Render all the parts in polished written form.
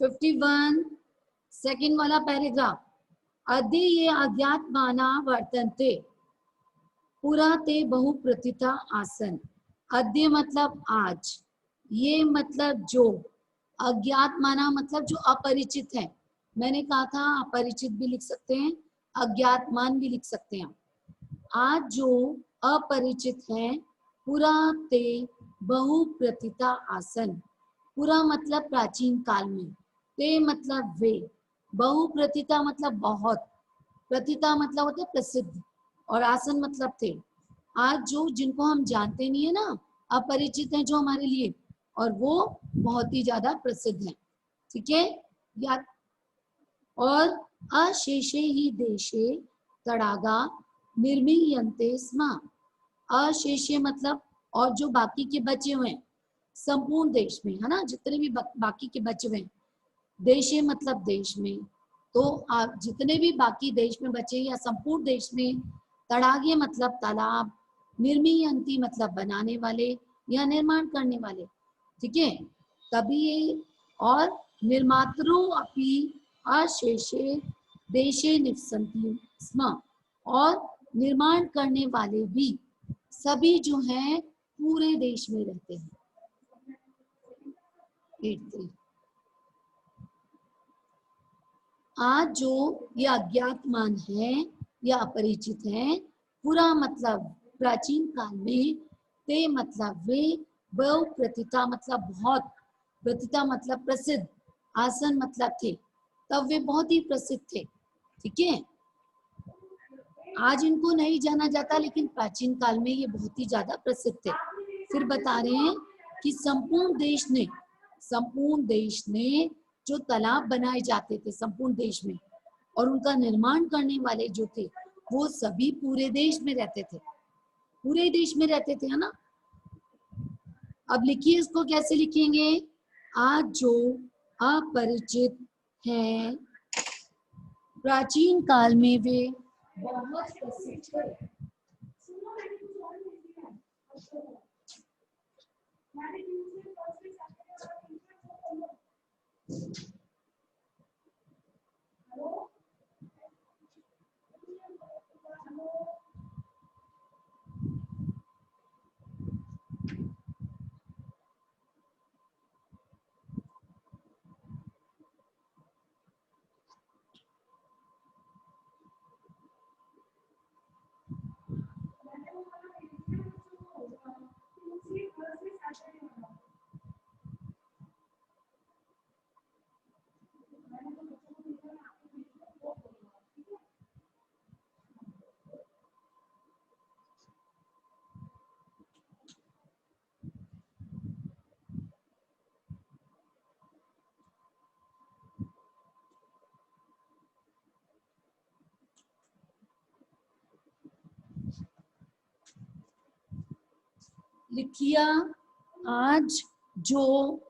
51 second वाला paragraph. अद्य ये अज्ञातमाना वर्तन्ते पुरा ते बहु प्रथिता आसन। अद्य मतलब आज, ये मतलब जो, अज्ञातमाना मतलब जो अपरिचित है। मैंने कहा था अपरिचित भी लिख सकते हैं, अज्ञातमान भी लिख सकते हैं। आज जो अपरिचित है, पुरा ते बहु प्रथिता आसन। पुरा मतलब प्राचीन काल में, ते मतलब वे, बहु प्रथिता मतलब बहुत, प्रथिता मतलब होता है प्रसिद्ध, और आसन मतलब थे। आज जो जिनको हम जानते नहीं है ना, अपरिचित हैं जो हमारे लिए, और वो बहुत ही ज्यादा प्रसिद्ध हैं। ठीक है, या और अशेषे ही देशे तड़ागा निर्मीयन्ते स्म। अशेषे मतलब और जो बाकी के बचे हुए हैं, संपूर्ण देश में, है ना, जितने भी बाकी के बचे हुए हैं, देशे मतलब देश में, तो आप जितने भी बाकी देश में बचे या संपूर्ण देश में, तड़ागे मतलब तालाब, निर्मीयन्ति मतलब बनाने वाले या निर्माण करने वाले। ठीक है, तभी ये, और निर्मातृ अपि अशेषे देशे निवसन्ति स्म, और निर्माण करने वाले भी सभी जो हैं पूरे देश में रहते हैं। 83 आज जो ये अज्ञातमान है या अपरिचित है, पूरा मतलब प्राचीन काल में, ते मतलब वे, बहु प्रथिता मतलब बहुत, प्रथिता मतलब प्रसिद्ध, आसन मतलब थे, तब वे बहुत ही प्रसिद्ध थे। ठीक है, आज इनको नहीं जाना जाता, लेकिन प्राचीन काल में ये बहुत ही ज्यादा प्रसिद्ध थे। फिर बता रहे हैं कि संपूर्ण देश ने जो तालाब बनाए जाते थे संपूर्ण देश में, और उनका निर्माण करने वाले जो थे, वो सभी पूरे देश में रहते थे, पूरे देश में रहते थे, है ना। अब लिखिए, इसको कैसे लिखेंगे? आज जो अपरिचित हैं, प्राचीन काल में वे बहुत प्रसिद्ध थे। लिखिया, आज जो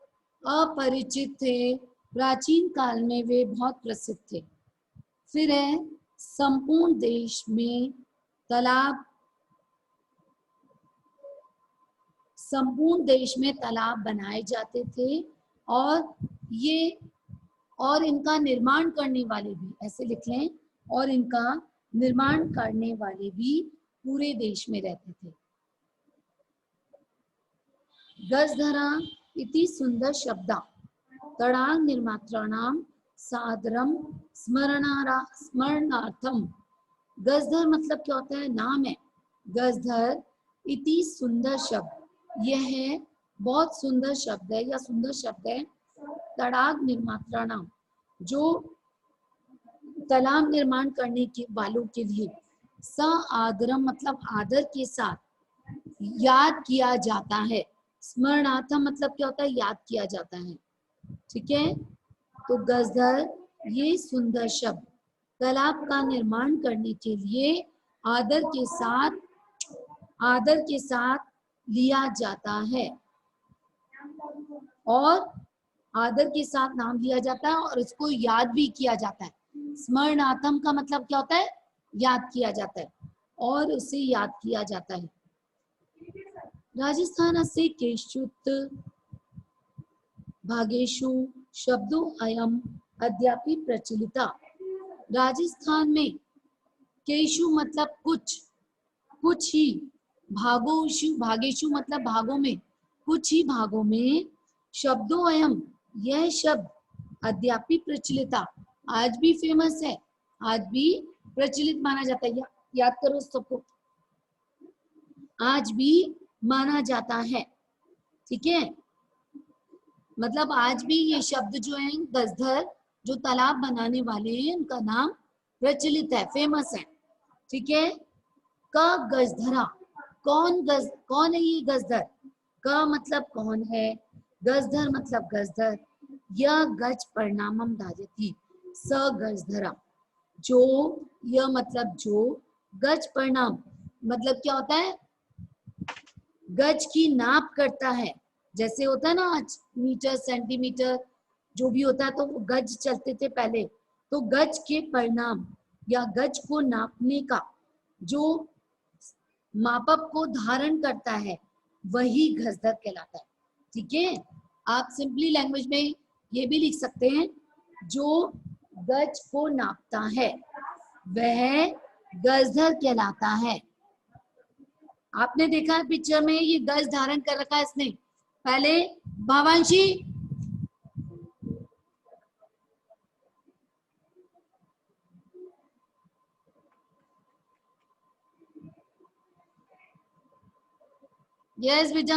अपरिचित थे, प्राचीन काल में वे बहुत प्रसिद्ध थे। फिर है, संपूर्ण देश में तालाब, संपूर्ण देश में तालाब बनाए जाते थे, और ये, और इनका निर्माण करने वाले भी, ऐसे लिख लें, और इनका निर्माण करने वाले भी पूरे देश में रहते थे। गजधरा इति सुंदर शब्दा तड़ाग निर्मात्राणाम सादरम स्मरणार्थम। गजधर मतलब क्या होता है? नाम है। गजधर इति सुंदर शब्द, यह है बहुत सुंदर शब्द है या सुंदर शब्द है। तड़ाग निर्मात्राणाम, जो तालाब निर्माण करने के वालों के लिए, स आदरम मतलब आदर के साथ याद किया जाता है। स्मरणार्थम मतलब क्या होता है? याद किया जाता है। ठीक है, तो गजधर ये सुंदर शब्द तालाब का निर्माण करने के लिए आदर के साथ लिया जाता है, और आदर के साथ नाम लिया जाता है, और इसको याद भी किया जाता है। स्मरणार्थम का मतलब क्या होता है? याद किया जाता है, और उसे याद किया जाता है। राजस्थान से केशुत भागेशु शब्दों अयम अद्यापि प्रचलिता। राजस्थान में केशु मतलब कुछ, कुछ ही, भागोशु भागेशु मतलब भागों में, कुछ ही भागों में, शब्दों अयम यह शब्द, अद्यापि प्रचलिता आज भी फेमस है, आज भी प्रचलित माना जाता है। याद करो सबको, आज भी माना जाता है, ठीक है। मतलब आज भी ये शब्द जो है गजधर, जो तालाब बनाने वाले हैं उनका नाम प्रचलित है, फेमस है, ठीक है। क गजधरा, कौन है ये गजधर? क मतलब कौन है, गजधर मतलब गजधर, य गज परिणामम धार्यति, स गजधरा, जो, यह मतलब जो, गज परिणाम मतलब क्या होता है, गज की नाप करता है, जैसे होता है ना आज मीटर सेंटीमीटर जो भी होता है, तो वो गज चलते थे पहले, तो गज के परिणाम या गज को नापने का जो मापक को धारण करता है वही गजधर कहलाता है, ठीक है। आप सिंपली लैंग्वेज में ये भी लिख सकते हैं, जो गज को नापता है वह गजधर कहलाता है। आपने देखा है पिक्चर में ये गज धारण कर रखा है इसने पहले, भावांशी यस बेटा,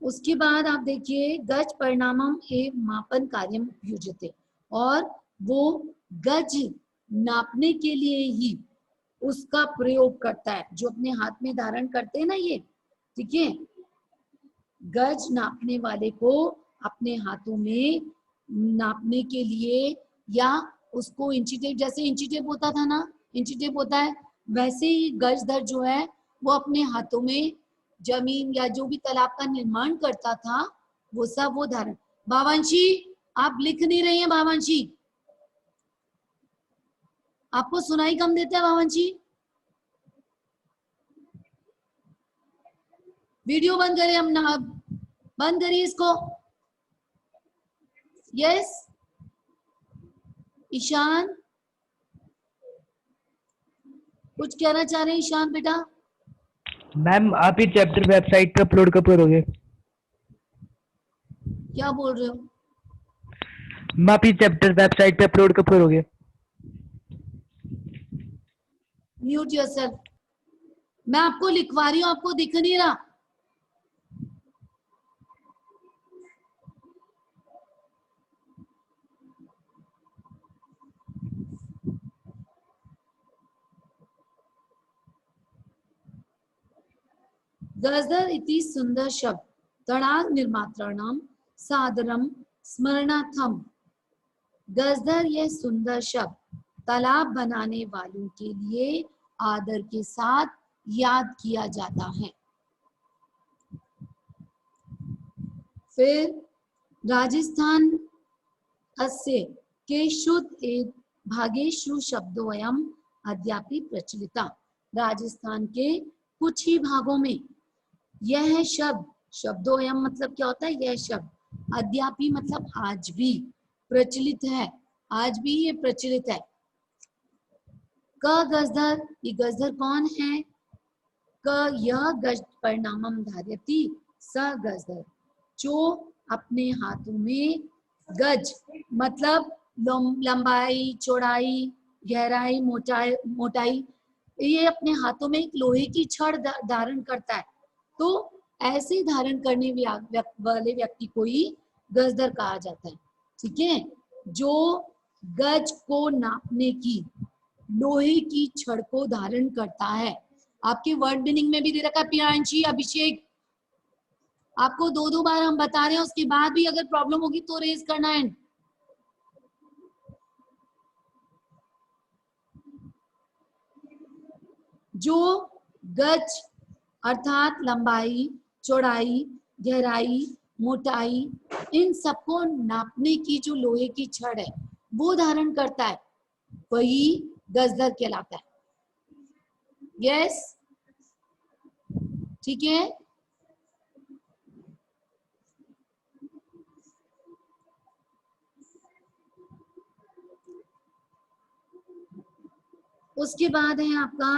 उसके बाद आप देखिए गज परिणामम एवं मापन कार्यम उपयुज्यते, और वो गज नापने के लिए ही उसका प्रयोग करता है, जो अपने हाथ में धारण करते हैं ना ये, ठीक है। गज नापने वाले को अपने हाथों में नापने के लिए, या उसको इंची टेप, जैसे इंची टेप होता था ना, इंची टेप होता है, वैसे ही गजधर जो है वो अपने हाथों में जमीन या जो भी तालाब का निर्माण करता था वो सब वो धारण। भावांशी आप लिख नहीं रही हैं, भावांशी आपको सुनाई कम देता है, भावांशी वीडियो बंद करें हम ना, बंद करिए इसको। यस ईशान कुछ कहना चाह रहे हैं, ईशान बेटा? मैम आप ये चैप्टर वेबसाइट पे अपलोड कब करोगे? क्या बोल रहे हो? मैम आप ये चैप्टर वेबसाइट पे अपलोड कब करोगे? म्यूट योरसेल्फ, मैं आपको लिखवा रही हूँ, आपको दिख नहीं रहा? गजधर इति सुंदर शब्द तड़ाग निर्मात्राणाम सादरम स्मरणार्थम। गजधर यह सुंदर शब्द तालाब बनाने वालों के लिए आदर के साथ याद किया जाता है। फिर राजस्थान अस्य केशुद एक भागेशु शब्दोयम अद्यापि प्रचलिता। राजस्थान के कुछ ही भागों में यह शब्द, शब्दोयम मतलब क्या होता है, यह शब्द, अद्यापि मतलब आज भी, प्रचलित है, आज भी ये प्रचलित है। क गजधर, ये गजधर कौन है? क यह गज परिणामम धार्यति, स गजधर, जो अपने हाथों में गज मतलब लंबाई चौड़ाई गहराई मोटाई मोटाई, ये अपने हाथों में एक लोहे की छड़ धारण करता है, तो ऐसे धारण करने वाले व्यक्ति को ही गजधर कहा जाता है, ठीक है। जो गज को नापने की लोहे की छड़ को धारण करता है। आपके वर्ड मीनिंग में भी दे रखा है पियांशी, अभिषेक, आपको दो दो बार हम बता रहे हैं, उसके बाद भी अगर प्रॉब्लम होगी तो रेज करना है। जो गज अर्थात लंबाई, चौड़ाई, गहराई, मोटाई, इन सबको नापने की जो लोहे की छड़ है वो धारण करता है, वही गजधर कहलाता है। यस, ठीक है। उसके बाद है आपका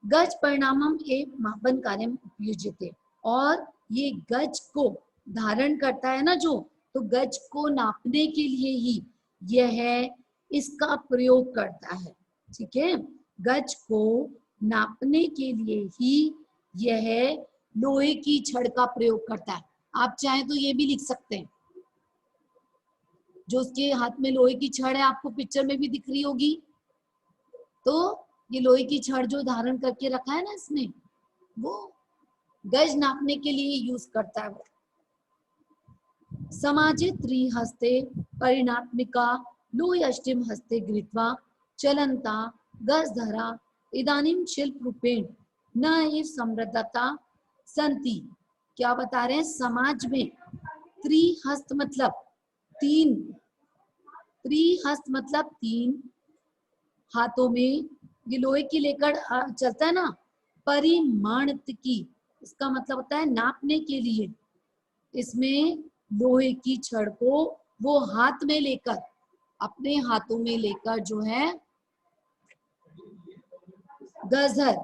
गज परिणामम एवं मापन कार्यम उपयुज्यते, और ये गज को धारण करता है ना जो, तो गज को नापने के लिए ही यह इसका प्रयोग करता है। ठीक है, गज को नापने के लिए ही यह लोहे की छड़ का प्रयोग करता है। आप चाहें तो ये भी लिख सकते हैं, जो उसके हाथ में लोहे की छड़ है आपको पिक्चर में भी दिख रही होगी, तो ये लोहे की छड़ जो धारण करके रखा है ना इसने, वो गज नापने के लिए यूज करता है वो। समाजे त्रिहस्ते परिणात्मिका लोह्यष्टिम हस्ते गृहीत्वा चलन्ता गजधरा इदानीं शिल्प रूपेण न एव समृद्धता संति। क्या बता रहे हैं, समाज में त्रिहस्त मतलब तीन, त्रिहस्त मतलब तीन हाथों में ये लोहे की लेकर चलता है ना, परिमाणित की, इसका मतलब होता है नापने के लिए। इसमें लोहे की छड़ को वो हाथ में लेकर, अपने हाथों में लेकर जो है गजर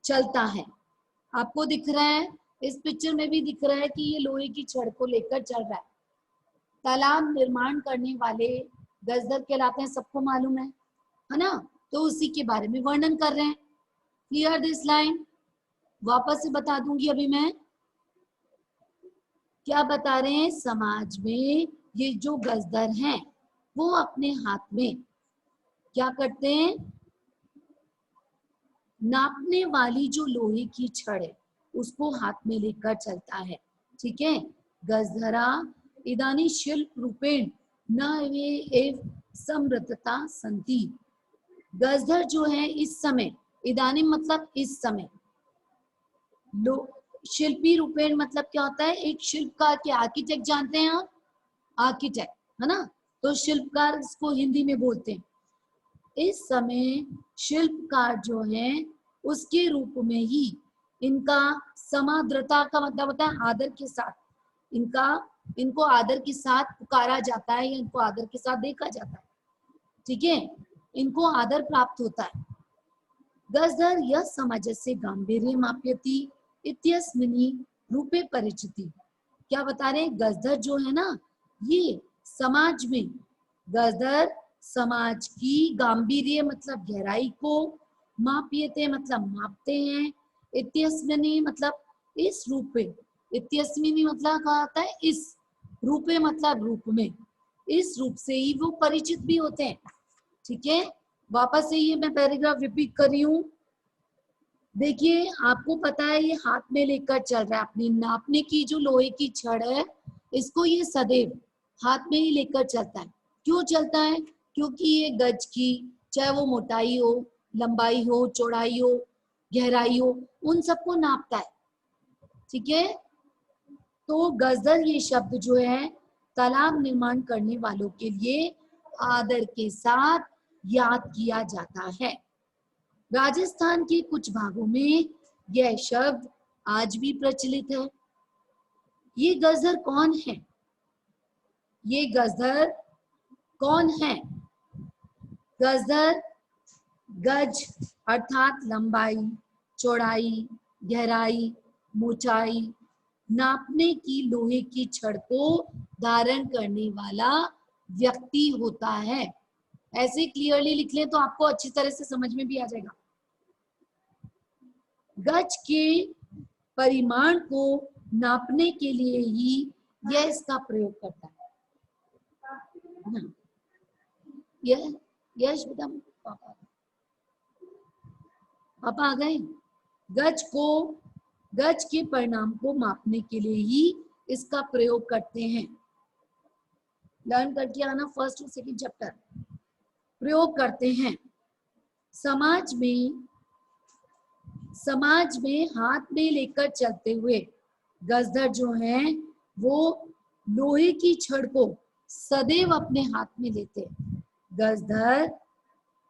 चलता है। आपको दिख रहा है, इस पिक्चर में भी दिख रहा है कि ये लोहे की छड़ को लेकर चल रहा है। तालाब निर्माण करने वाले गजदर कहलाते हैं, सबको मालूम है ना, तो उसी के बारे में वर्णन कर रहे हैं। क्लियर दिस लाइन, वापस से बता दूंगी अभी मैं। क्या बता रहे हैं, समाज में ये जो गजदर हैं वो अपने हाथ में क्या करते हैं, नापने वाली जो लोहे की छड़ है उसको हाथ में लेकर चलता है। ठीक है, गजधरा इदानी शिल्प रूपेण न वे एव समृद्धता संति। गजधर जो है इस समय, इदानी मतलब इस समय, शिल्पी रूपेण मतलब क्या होता है, एक शिल्पकार के, आर्किटेक्ट जानते हैं आप, आर्किटेक्ट है ना, तो शिल्पकार इसको हिंदी में बोलते हैं। इस समय शिल्पकार जो है उसके रूप में ही इनका समाद्रता का मतलब होता है आदर के साथ, इनको आदर के साथ पुकारा जाता है या इनको आदर के साथ देखा जाता है। ठीक है, इनको आदर प्राप्त होता है। गजधर यह समाजस्य गांभीर्य माप्यति इत्यस्मिनि रूपे परिचिति। क्या बता रहे हैं, गजधर जो है ना, ये समाज में, गजधर समाज की गांभीर्य मतलब गहराई को, माप्यते मतलब मापते हैं, इत्यस्मिनि मतलब इस रूपे, इत्यस्मिनि मतलब कहा आता है इस, रूपे मतलब रूप में, इस रूप से ही वो परिचित भी होते हैं। ठीक है, वापस से ये मैं पैराग्राफ रिपीट कर रही हूँ। देखिए, आपको पता है ये हाथ में लेकर चल रहा है, अपनी नापने की जो लोहे की छड़ है इसको ये सदैव हाथ में ही लेकर चलता है। क्यों चलता है, क्योंकि ये गज की, चाहे वो मोटाई हो, लंबाई हो, चौड़ाई हो, गहराई हो, उन सबको नापता है। ठीक है, तो गजदर ये शब्द जो है तालाब निर्माण करने वालों के लिए आदर के साथ याद किया जाता है। राजस्थान के कुछ भागों में यह शब्द आज भी प्रचलित है। ये गजदर कौन है, ये गजदर कौन है, गजदर गज अर्थात लंबाई, चौड़ाई, गहराई, मोटाई नापने की लोहे की छड़ को धारण करने वाला व्यक्ति होता है। ऐसे क्लियरली लिख लें तो आपको अच्छी तरह से समझ में भी आ जाएगा। गज के परिमाण को नापने के लिए ही यह इसका प्रयोग करता है। यश बेटा, पापा आ गए। गज के परिणाम को मापने के लिए ही इसका प्रयोग करते हैं। लर्न करके आना फर्स्ट और सेकंड चैप्टर, प्रयोग करते हैं। समाज में हाथ में लेकर चलते हुए गजधर जो हैं वो लोहे की छड़ को सदैव अपने हाथ में लेते हैं। गजधर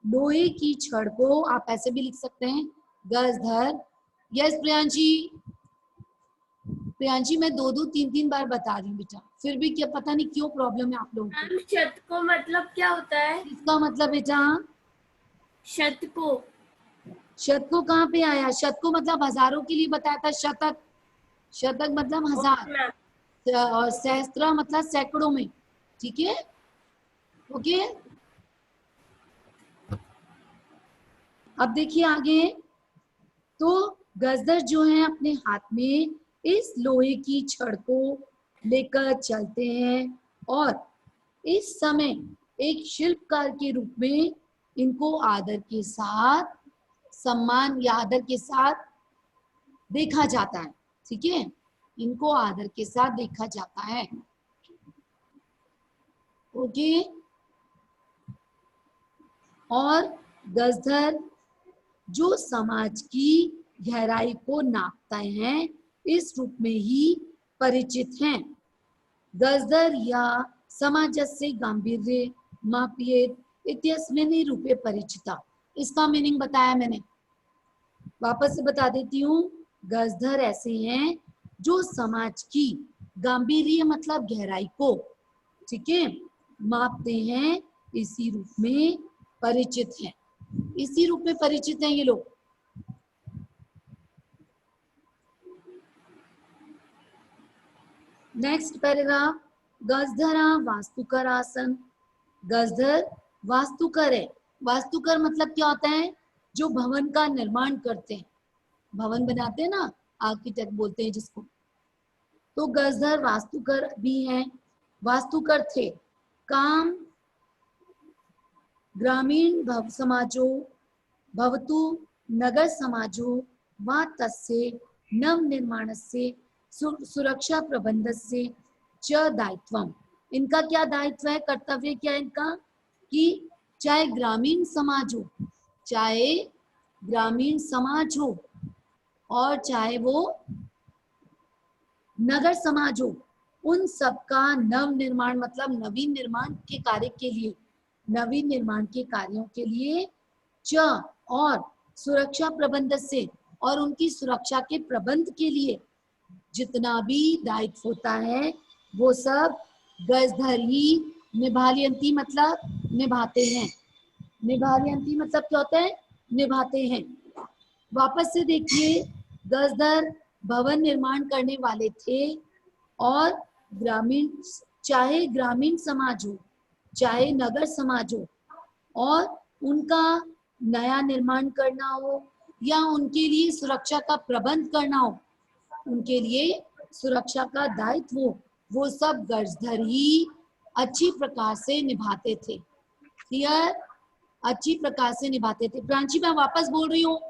लोहे की छड़ को, आप ऐसे भी लिख सकते हैं, गजधर। यस प्रियांशी मैं 2-2 3-3 बार बता रही हूँ बेटा, फिर भी क्या पता नहीं क्यों प्रॉब्लम है आप लोगों को। शत को मतलब क्या होता है? इसका मतलब बेटा शत को कहाँ पे आया? शत को मतलब हजारों के लिए बताया था। शतक मतलब हजार, और सहस्त्र मतलब सैकड़ों में। ठीक है, ओके। अब देखिए आगे, तो गजदर जो है अपने हाथ में इस लोहे की छड़ को लेकर चलते हैं और इस समय एक शिल्पकार के रूप में इनको आदर के साथ, सम्मान या आदर के साथ देखा जाता है। ठीक है, इनको आदर के साथ देखा जाता है। ओके, और गजधर जो समाज की गहराई को नापता है इस रूप में ही परिचित हैं। गजधर या समाजस्य गांभीर्य मापियेत इत्यस्मिन् रूपे परिचिता। इसका मीनिंग बताया मैंने, वापस से बता देती हूँ। गजधर ऐसे हैं जो समाज की गांभीर्य मतलब गहराई को, ठीक है, मापते हैं, इसी रूप में परिचित हैं। इसी रूप में परिचित हैं ये लोग। नेक्स्ट पैराग्राफ, गजधरा वास्तुकर आसन। गजधर वास्तुकर है। वास्तुकर मतलब क्या होता है? जो भवन का निर्माण करते हैं, भवन बनाते हैं ना, आर्किटेक्ट बोलते हैं जिसको। तो गजधर वास्तुकर भी हैं, वास्तुकर थे। काम ग्रामीण भव समाजो भवतु नगर समाजो वा तस्य नव निर्माणस्य सुरक्षा प्रबंधस्य च दायित्वम। इनका क्या दायित्व है, कर्तव्य क्या है इनका, कि चाहे ग्रामीण समाज हो, चाहे ग्रामीण समाज हो और चाहे वो नगर समाज हो, उन सबका नव निर्माण मतलब नवीन निर्माण के कार्य के लिए, नवीन निर्माण के कार्यों के लिए, च और सुरक्षा प्रबंध से और उनकी सुरक्षा के प्रबंध के लिए जितना भी दायित्व होता है वो सब गजधर ही निभालयंती मतलब निभाते हैं। निभालयंती मतलब क्या होता है? निभाते हैं। वापस से देखिए, गजधर भवन निर्माण करने वाले थे और ग्रामीण, चाहे ग्रामीण समाज हो चाहे नगर समाज हो, और उनका नया निर्माण करना हो या उनके लिए सुरक्षा का प्रबंध करना हो, उनके लिए सुरक्षा का दायित्व हो, वो सब गजधर ही अच्छी प्रकार से निभाते थे। क्लियर? अच्छी प्रकार से निभाते थे। प्रांची मैं वापस बोल रही हूँ,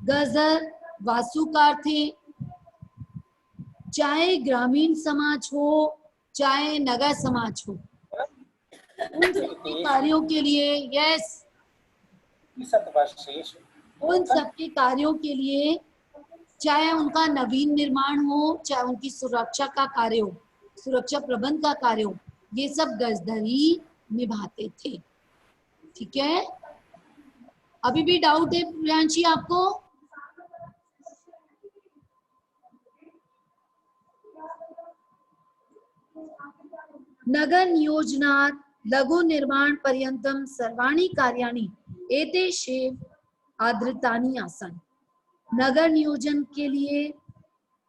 गजधर वास्तुकार थे, चाहे ग्रामीण समाज हो चाहे नगर समाज हो, उन सबके कार्यों के लिए, यस, उन सबके कार्यों के लिए, चाहे उनका नवीन निर्माण हो चाहे उनकी सुरक्षा का कार्य हो, सुरक्षा प्रबंध का कार्य हो, ये सब गजधर ही निभाते थे। ठीक है, अभी भी डाउट है प्रियांशी आपको? नगर नियोजनात् लघु निर्माण पर्यंतम सर्वाणि कार्याणि एतेषेव आदृतानि आसन्। नगर नियोजन के लिए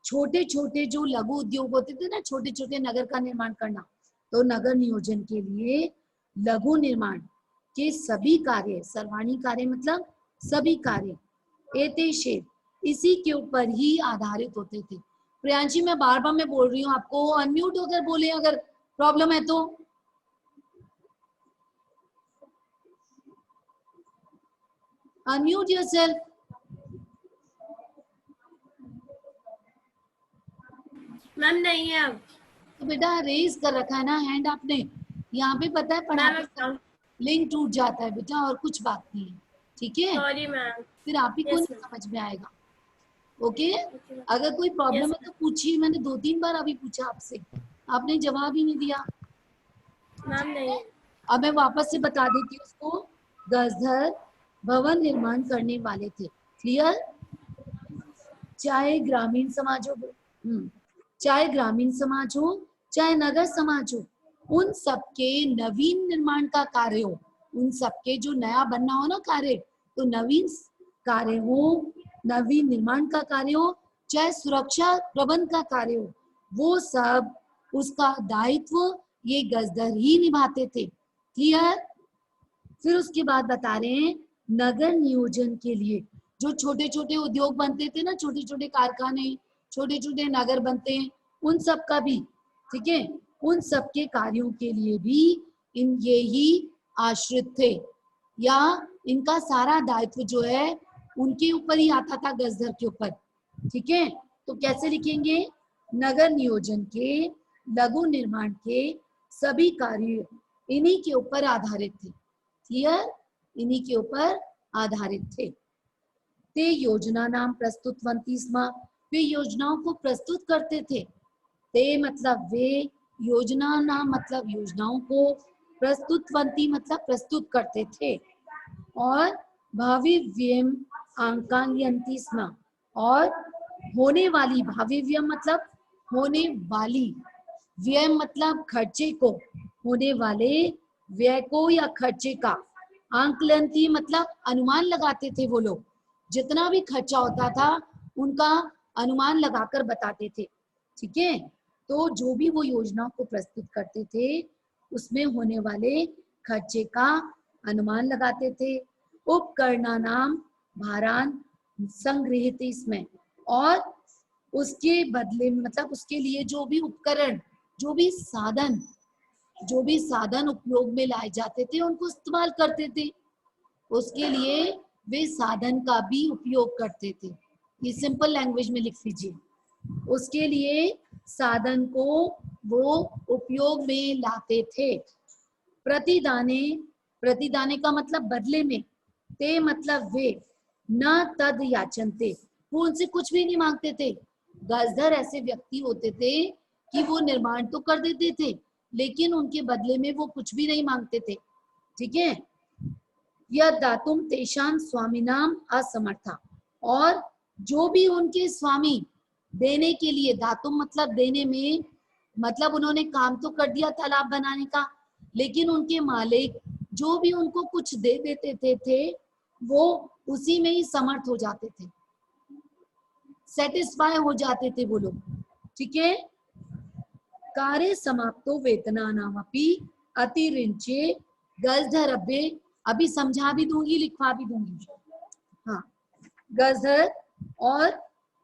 छोटे छोटे जो लघु उद्योग होते थे ना, छोटे छोटे नगर का निर्माण करना, तो नगर नियोजन के लिए लघु निर्माण के सभी कार्य, सर्वाणी कार्य मतलब सभी कार्य, एतेषेव इसी के ऊपर ही आधारित होते थे। प्रियांशी मैं बार बार मैं बोल रही हूँ आपको, अनम्यूट होकर बोले अगर प्रॉब्लम है तो। Unmute yourself. मैम नहीं है अब। तो बेटा रेज कर रखा है ना हैंड आपने, यहाँ पे पता है पढ़ाने का लिंक टूट जाता है बेटा, और कुछ बात नहीं है। ठीक है, सॉरी मैम। फिर आप ही को Yes, नहीं ma'am. समझ में आएगा। Okay, Okay, ma'am. अगर कोई प्रॉब्लम Yes, है तो पूछिए, मैंने 2-3 बार अभी पूछा आपसे, आपने जवाब ही नहीं दिया। मैम नहीं। अब मैं वापस से बता देती हूँ उसको। गजधर भवन निर्माण करने वाले थे। क्लियर? चाहे ग्रामीण समाज हो, चाहे ग्रामीण समाज हो, चाहे नगर समाज हो, उन सबके नवीन निर्माण का कार्य हो, उन सबके जो नया बनना हो ना कार्य, तो नवीन कार्य हो, नवीन निर्माण का कार्य हो, चाहे सुरक्षा प्रबंध का कार्य हो, वो सब उसका दायित्व ये गजदर ही निभाते थे। क्लियर? फिर उसके बाद बता रहे हैं नगर नियोजन के लिए जो छोटे छोटे उद्योग बनते थे ना, छोटे छोटे कारखाने, छोटे छोटे नगर बनते हैं, उन सब का भी, ठीक है, उन सब के कार्यों के लिए भी ये ही आश्रित थे, या इनका सारा दायित्व जो है उनके ऊपर ही आता था, गजधर के ऊपर। ठीक है, तो कैसे लिखेंगे? नगर नियोजन के, लघु निर्माण के सभी कार्य इन्हीं के ऊपर आधारित थे। क्लियर? इन्हीं के ऊपर आधारित थे। ते योजना नाम प्रस्तुतवन्ति स्म, वे योजनाओं को प्रस्तुत करते थे। ते मतलब वे, योजना नाम मतलब योजनाओं को, प्रस्तुतवन्ति मतलब प्रस्तुत करते थे, और भावी व्यय आंकायन्ति स्म, और होने वाली, भावी व्यय मतलब होने वाली, व्यय मतलब खर्चे को, होने वाले व्यय को या खर्चे का, आंकलनती मतलब अनुमान लगाते थे वो लोग, जितना भी खर्चा होता था उनका अनुमान लगाकर बताते थे। ठीक है, तो जो भी वो योजना को प्रस्तुत करते थे उसमें होने वाले खर्चे का अनुमान लगाते थे। उपकरणा नाम भारान संग्रहित इसमें, और उसके बदले मतलब उसके लिए जो भी उपकरण, जो भी साधन उपयोग में लाए जाते थे उनको इस्तेमाल करते थे, उसके लिए वे साधन का भी उपयोग करते थे। ये सिंपल लैंग्वेज में लिख लीजिए, उसके लिए साधन को वो उपयोग में लाते थे। प्रतिदाने, प्रतिदाने का मतलब बदले में, ते मतलब वे, न तद याचनते, वो उनसे कुछ भी नहीं मांगते थे। गजधर ऐसे व्यक्ति होते थे कि वो निर्माण तो कर देते थे लेकिन उनके बदले में वो कुछ भी नहीं मांगते थे। ठीक है, यह दातुम तेषां स्वामिनाम असमर्था, और जो भी उनके स्वामी देने के लिए, दातुम मतलब देने में, मतलब उन्होंने काम तो कर दिया तालाब बनाने का, लेकिन उनके मालिक जो भी उनको कुछ दे देते थे वो उसी में ही समर्थ हो जाते थे, सेटिस्फाई हो जाते थे वो लोग। ठीक है, कार्य समाप्तो वेतना नामपि अतिरिंचे गजधरभ्ये, अभी समझा भी दूंगी लिखवा भी दूंगी। हाँ, गजधर और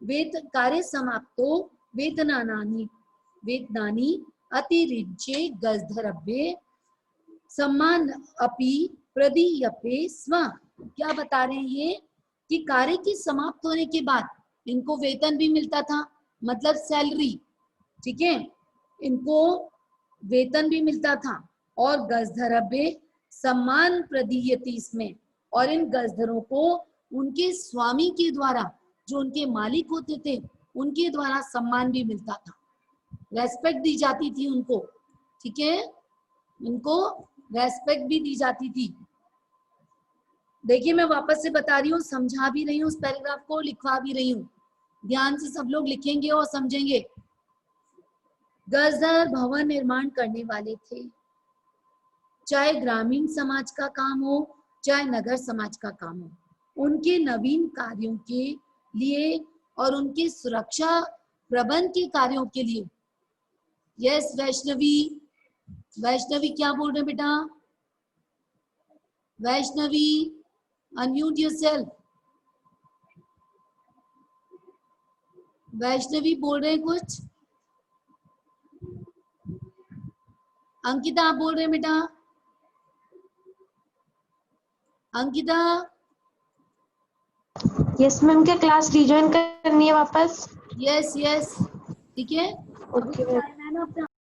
कार्य समाप्तो वेतनानि वेतनानि अतिरिंचे गजधरभ्ये सम्मान अपि प्रदीयते स्म। क्या बता रहे हैं ये कि कार्य की समाप्त होने के बाद इनको वेतन भी मिलता था, मतलब सैलरी। ठीक है, इनको वेतन भी मिलता था, और गजधरभ्ये सम्मान प्रदीयते इसमें, और इन गजधरों को उनके स्वामी के द्वारा, जो उनके मालिक होते थे उनके द्वारा सम्मान भी मिलता था, रेस्पेक्ट दी जाती थी उनको। ठीक है, उनको रेस्पेक्ट भी दी जाती थी। देखिए मैं वापस से बता रही हूँ, समझा भी रही हूँ, उस पैराग्राफ को लिखवा भी रही हूँ, ध्यान से सब लोग लिखेंगे और समझेंगे। गजधर भवन निर्माण करने वाले थे, चाहे ग्रामीण समाज का काम हो चाहे नगर समाज का काम हो, उनके नवीन कार्यों के लिए और उनके सुरक्षा प्रबंध के कार्यों के लिए। यस वैष्णवी, वैष्णवी क्या बोल रहे बेटा? Vaishnavi unmute yourself. वैष्णवी बोल रहे हैं कुछ? अंकिता आप बोल रहे हैं बेटा? अंकिता? यस मैम, क्या क्लास रिज्वाइन करनी है वापस? यस यस, ठीक है। Okay ma'am.